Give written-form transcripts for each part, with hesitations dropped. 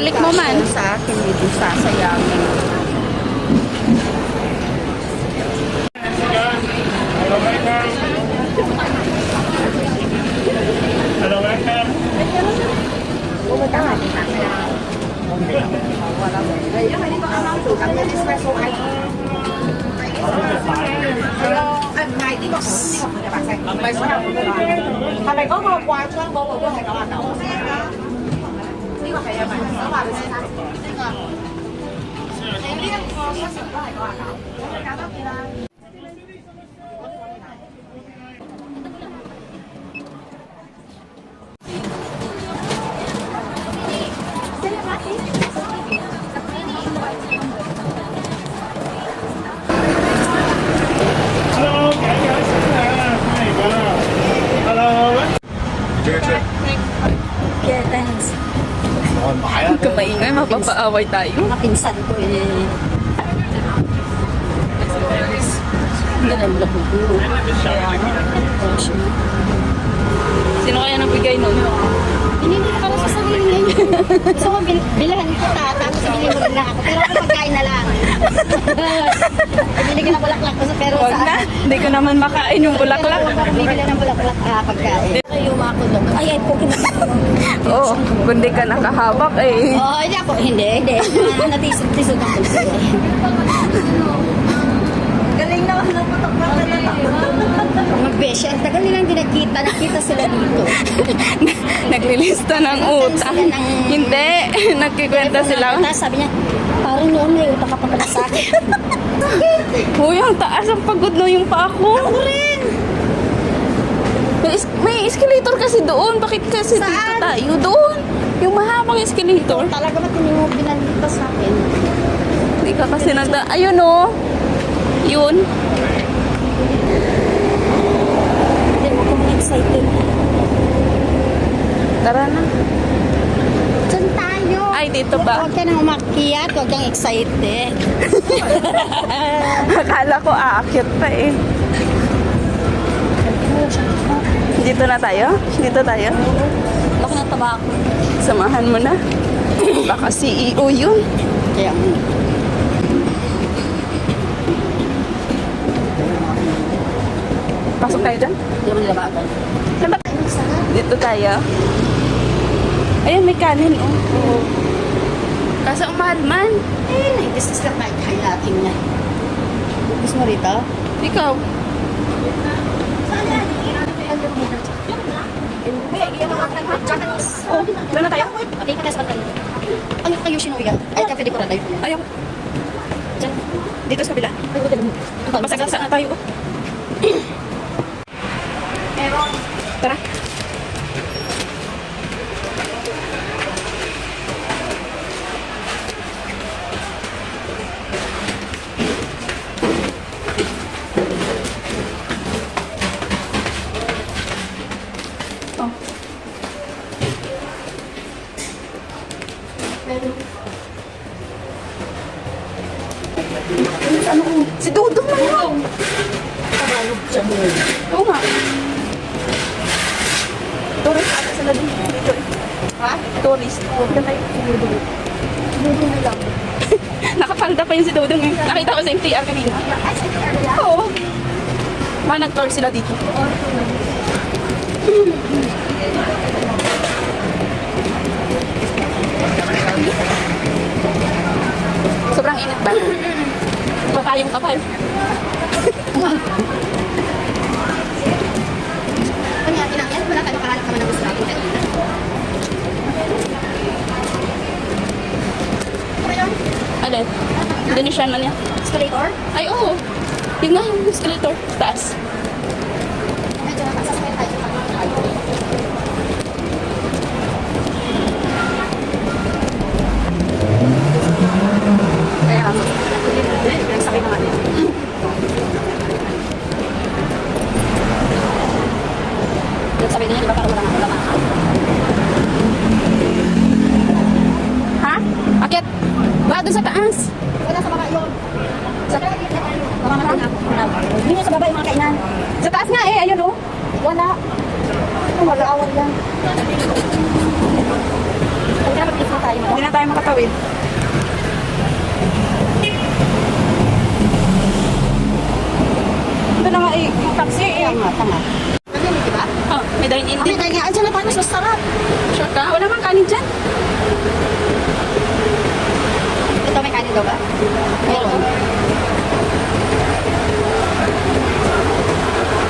Balik mo man. Sa akin, medyo sasayangin. Mày có một quà cho bố của thầy nó ăn đâu? Đi vào cái này, nó vào bên này. Em biết con có sợ thầy nó ăn đâu? Cái đó kia. Yeah, thanks. Huwag ka maingay, mapapaaway tayo. Mga pinsan ko eh. Ganun lang po. Sino kaya nagbigay nun? Pinili ko para sa sarili niya. Gusto ko bilahan ko tapos binili mo lang ako. Pero ako pagkain na lang. Binili ko ng bulaklak ko pero Huwag na. Hindi ko naman makain yung bulaklak. Bibili ng bulaklak pagkain. Kayo makulog. Ay, po Oo, kundi ka nakahabak eh. Oo, hindi ako. Hindi. Natisod ako. Galing naman ng putok na Magbesya. Ang tagal nilang dinakita. Nakita sila dito. Naglilista ng utang. Hindi, nagkikwenta sila. Tapos sabi niya, parang noon may utang ka pa pala sa akin. Uy, ang taas ang pagod no yung pa ako. Ako rin. May escalator kasi doon. Bakit kasi dito Saan? tayo? Doon. Yung mahabang escalator. Talaga ba tinimo binalita sa akin? Hindi ka kasi ayun o. Yun. Hindi mo kong excited. Tara na. Diyan tayo. Ay, dito ba? Huwag ka nang umakyat. Huwag kang excited. Akala ko aakyat pa eh. Dito na tayo? Dito tayo? Laki ng tabako. Samahan mo na. Baka CEO yun. Kaya Pasok tayo dyan. hindi mo nilabagan. Saan ba? Dito tayo. Ayun, may kanin oh. Oo. Kaso ang mahal man. Eh, naitistis lang tayo. Kaya natin niya. Gusto mo rito? Ikaw. Oh, doon na tayo. Pati ka sa pagkain. Ano kayo sinuya? Ay, kape di ko na tayo. Ayaw. Diyan. Dito sa kabila. Masagasa na tayo. Tara. Oh. Ano? Si Dudong na yun. Tagalog siya mo. Oo nga. Tourist ata sila dito. Dito eh. Ha? Tourist. Huwag na tayo. Dudong na lang. Nakapalda pa yun si Dudong eh. Nakita ko sa MTR kanina. Ay, sa area. Oo. Nag-tour sila dito. Sobrang init ba? Papayong kapal. Ano yan? Tinangyan? Wala tayo makahanap naman ng gusto natin kanina. Ano yun? Alin? Indonesian man yan. Escalator? Ay, oo. Yun nga yung escalator. Taas. Medyo nakasasakay tayo sa pagkakas. Kaya, nagsakay na nga niya. Nagsabi niya, di ba parang wala nga. Ha? Akit? Ba, doon sa taas. Wala sa baba yun. Sa baba yun. Baba natin ako. Hindi niya sa baba yung mga kainan. Sa taas nga eh, ayun oh. Wala. Wala awal yan. Pag ka tayo. Hindi na tayo makatawid. Ito na nga eh, yung taxi eh. Kaya nga, tama. Kasi, di ba? Oh, may dine-in Kami din. dahil nga, andyan na tayo, mas masarap. Sure ka? Wala mang kanin dyan. Ito, may kanin daw ba? Meron.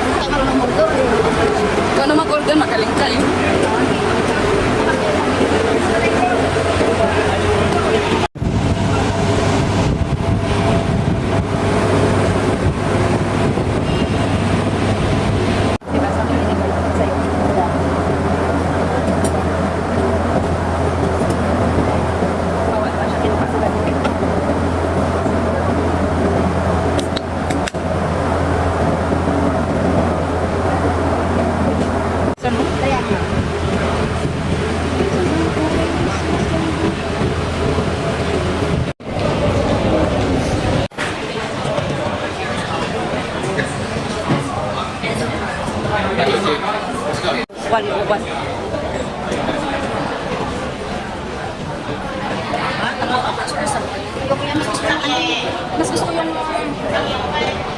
Hindi ka marunong mag-order. Ikaw na mag-order, magaling ka eh. Diba, sa akin, sa'yo. Bawal pa siya kinapasulan. Saan mo? Kaya nga. One o one. Mas gusto ko yung